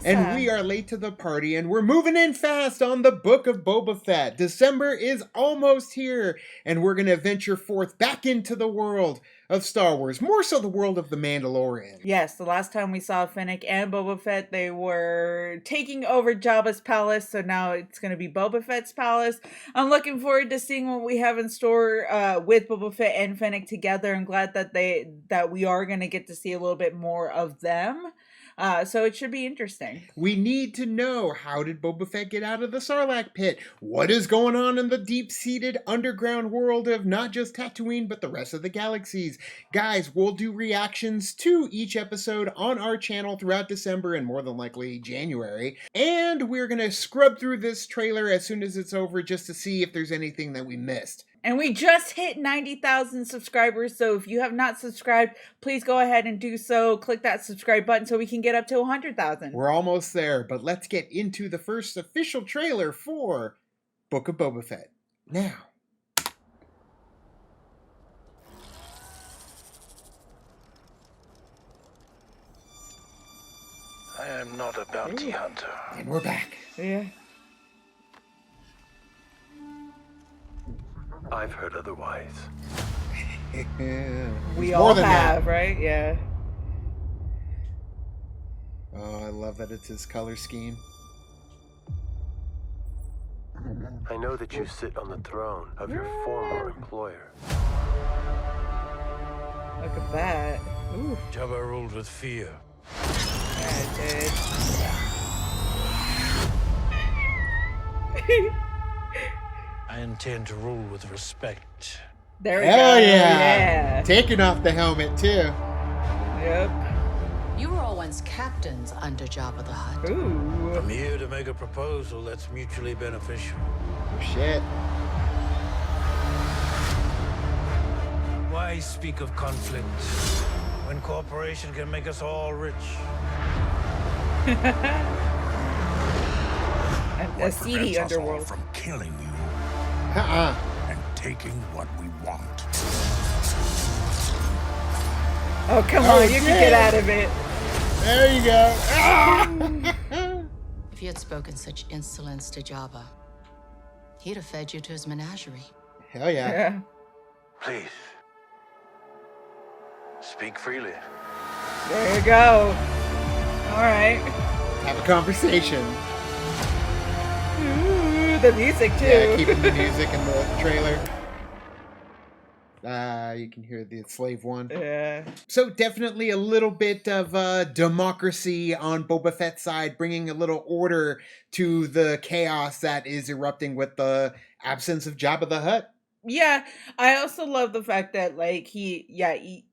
And we are late to the party, and we're moving in fast on the Book of Boba Fett. December is almost here, and we're going to venture forth back into the world of Star Wars, more so the world of the Mandalorian. Yes, the last time we saw Fennec and Boba Fett, they were taking over Jabba's palace, so now it's going to be Boba Fett's palace. I'm looking forward to seeing what we have in store with Boba Fett and Fennec together. I'm glad that we are going to get to see a little bit more of them. So it should be interesting. We need to know, how did Boba Fett get out of the Sarlacc pit? What is going on in the deep-seated underground world of not just Tatooine, but the rest of the galaxies? Guys, we'll do reactions to each episode on our channel throughout December and more than likely January. And we're going to scrub through this trailer as soon as it's over just to see if there's anything that we missed. And we just hit 90,000 subscribers, so if you have not subscribed, please go ahead and do so. Click that subscribe button so we can get up to 100,000. We're almost there, but let's get into the first official trailer for Book of Boba Fett. Now. I am not a bounty hunter. And we're back. Yeah. I've heard otherwise. We all have, right? Yeah. Oh, I love that it's his color scheme. I know that you sit on the throne of your former employer. Look at that. Ooh. Jabba ruled with fear. Yeah, it did. I intend to rule with respect. There we Hell go. yeah. Taking off the helmet, too. Yep. You were all once captains under Jabba the Hutt. Ooh. I'm here to make a proposal that's mutually beneficial. Oh, shit. Why speak of conflict when cooperation can make us all rich? A seedy underworld. From killing you and taking what we want. Oh, come on, you can get out of it. There you go. If you had spoken such insolence to Jabba, he'd have fed you to his menagerie. Hell yeah. Yeah. Please. Speak freely. There you go. All right. Have a conversation. Ooh, the music too. Yeah, keeping the music in the trailer. You can hear the slave one. Yeah. So definitely a little bit of democracy on Boba Fett's side, bringing a little order to the chaos that is erupting with the absence of Jabba the Hutt. Yeah, I also love the fact that like he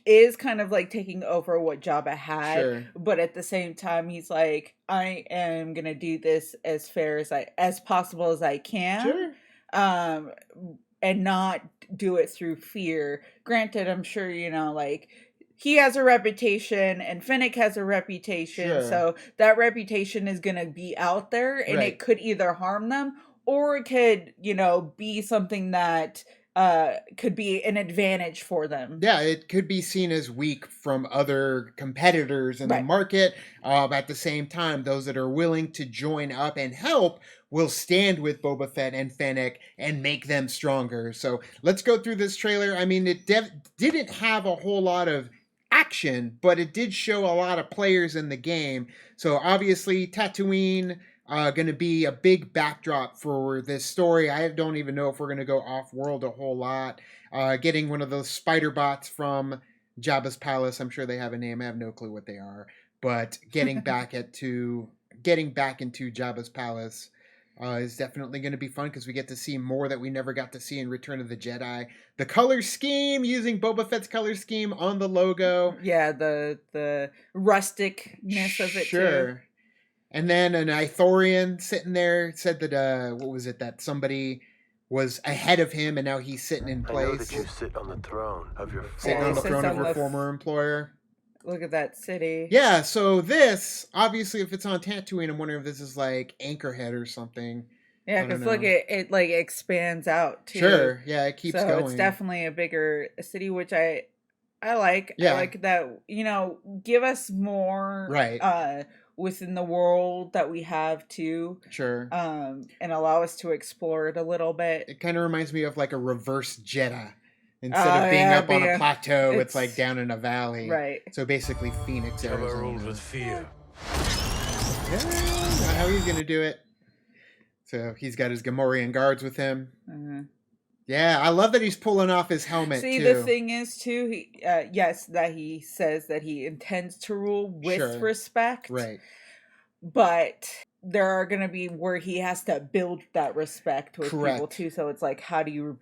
is kind of like taking over what Jabba had, Sure. but at the same time he's like, I am gonna do this as fair as possible as I can. Sure. And not do it through fear. Granted, I'm sure, like he has a reputation and Fennec has a reputation. Sure. So that reputation is going to be out there and Right. it could either harm them or it could, be something that could be an advantage for them. Yeah, it could be seen as weak from other competitors in the market. At the same time, those that are willing to join up and help will stand with Boba Fett and Fennec and make them stronger. So let's go through this trailer. I mean, it didn't have a whole lot of action, but it did show a lot of players in the game. So obviously, Tatooine going to be a big backdrop for this story. I don't even know if we're going to go off-world a whole lot. Getting one of those spider bots from Jabba's palace. I'm sure they have a name. I have no clue what they are. But getting back into Jabba's palace is definitely going to be fun because we get to see more that we never got to see in Return of the Jedi. The color scheme, using Boba Fett's color scheme on the logo. Yeah, the rusticness of it too. And then an Ithorian sitting there said that, what was it, that somebody was ahead of him and now he's sitting in place. I know that you sit on the throne of your Sitting on the throne of your former employer. Look at that city. Yeah, so this, obviously, if it's on Tatooine, I'm wondering if this is like Anchorhead or something. Yeah, because look, it like expands out too. Sure, yeah, it keeps going. So it's definitely a bigger city, which I like. Yeah. I like that, give us more within the world that we have too. Sure. And allow us to explore it a little bit. It kind of reminds me of like a reverse Jeddah. Instead of being up on a plateau, it's like down in a valley. Right. So basically Phoenix, Arizona. Ruled with fear. Yeah, not how he's going to do it. So he's got his Gamorrean guards with him. Mm-hmm. Yeah, I love that he's pulling off his helmet, See, too. the thing is, too, yes, that he says that he intends to rule with respect. Right. But there are going to be where he has to build that respect with people, too. So it's like, how do you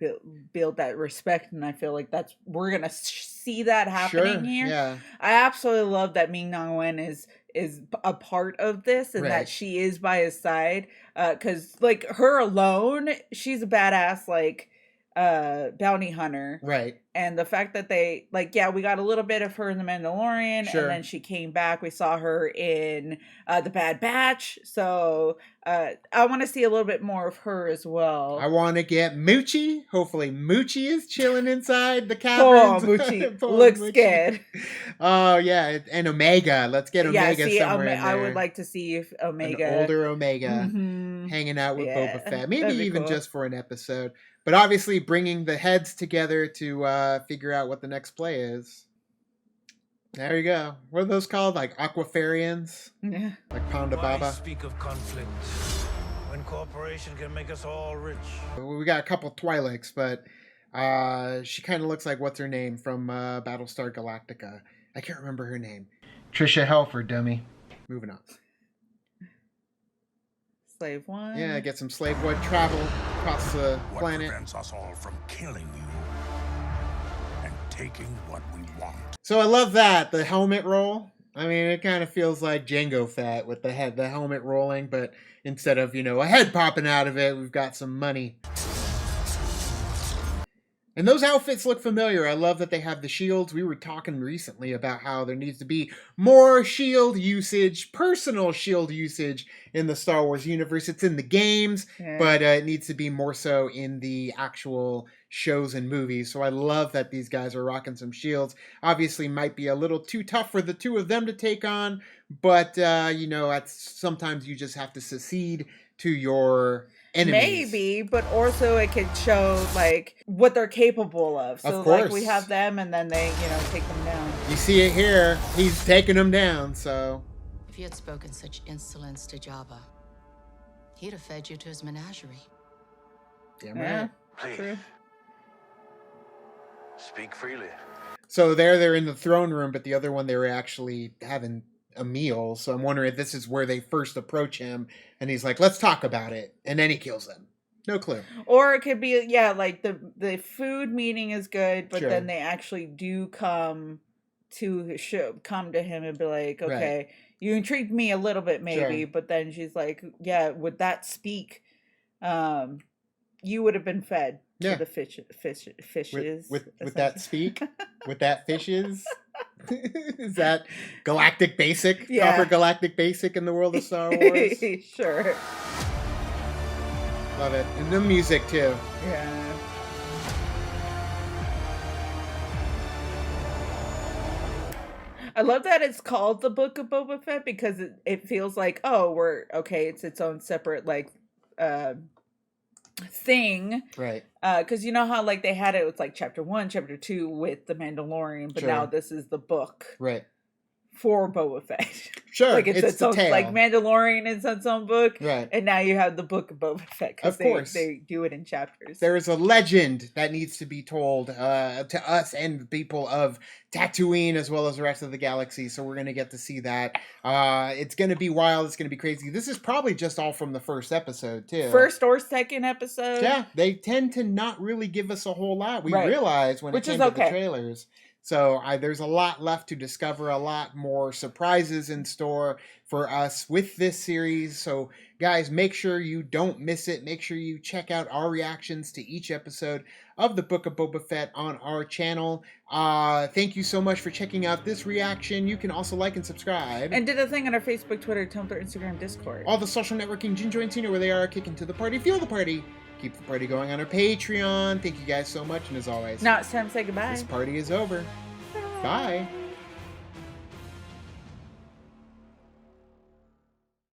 build that respect? And I feel like we're going to see that happening here. Yeah. I absolutely love that Ming-Na Wen is a part of this and that she is by his side. Because, like, her alone, she's a badass, like, bounty hunter. Right. And the fact that they, like, we got a little bit of her in The Mandalorian, and then she came back. We saw her in The Bad Batch. So I want to see a little bit more of her as well. I want to get Moochie. Hopefully Moochie is chilling inside the cabin. Oh, Moochie. Looks good. Oh, yeah. And Omega. Let's get Omega somewhere in there. I would like to see if Omega. An older Omega hanging out with Boba Fett. Maybe even just for an episode. But obviously bringing the heads together to figure out what the next play is. There you go. What are those called? Like Aquafarians? Yeah. Like Ponda Why Baba? speak of conflict when cooperation can make us all rich? We got a couple Twi'leks, but she kind of looks like what's her name from Battlestar Galactica. I can't remember her name. Trisha Helfer, dummy. Moving on. Slave One. Yeah, get some Slave One travel across the planet. What prevents us all from killing you and taking what we want? So I love that, the helmet roll. I mean, it kind of feels like Jango Fett with the helmet rolling, but instead of, a head popping out of it, we've got some money. And those outfits look familiar. I love that they have the shields. We were talking recently about how there needs to be more shield usage, personal shield usage in the Star Wars universe. It's in the games, but it needs to be more so in the actual shows and movies. So I love that these guys are rocking some shields. Obviously might be a little too tough for the two of them to take on, but, sometimes you just have to secede to your enemies. Maybe, but also it could show like what they're capable of. So like we have them and then they, take them down. You see it here. He's taking them down, so. If you had spoken such insolence to Jabba, he'd have fed you to his menagerie. Damn right. Please. True. Speak freely. So they're in the throne room, but the other one they were actually having a meal. So I'm wondering if this is where they first approach him and he's like, let's talk about it. And then he kills them. No clue. Or it could be, like the food meeting is good, but then they actually do come to him and be like, okay, you intrigued me a little bit maybe, but then she's like, would that speak? You would have been fed to the fishes. With that speak? With that fishes? Is that galactic basic? Proper galactic basic in the world of Star Wars? Sure. Love it. And the music too. Yeah. I love that it's called the Book of Boba Fett because it feels like, it's its own separate thing, right? Because you know how like they had it with like chapter 1, chapter 2 with the Mandalorian, but now this is the book, right, for Boba Fett. Sure, like it's its own, tale. like Mandalorian is its own book, right? And now you have the Book of Boba Fett because they do it in chapters. There is a legend that needs to be told to us and the people of Tatooine as well as the rest of the galaxy. So we're gonna get to see that. It's gonna be wild. It's gonna be crazy. This is probably just all from the first episode too. First or second episode. Yeah, they tend to not really give us a whole lot. We realize when it came to the trailers. So there's a lot left to discover, a lot more surprises in store for us with this series. So guys, make sure you don't miss it. Make sure you check out our reactions to each episode of the Book of Boba Fett on our channel. Thank you so much for checking out this reaction. You can also like and subscribe. And did a thing on our Facebook, Twitter, Tumblr, Instagram, Discord. All the social networking gin joints, you know where they are. Kicking to the party, feel the party. Keep the party going on our Patreon. Thank you guys so much, and as always, now it's time to say goodbye. This party is over. Bye.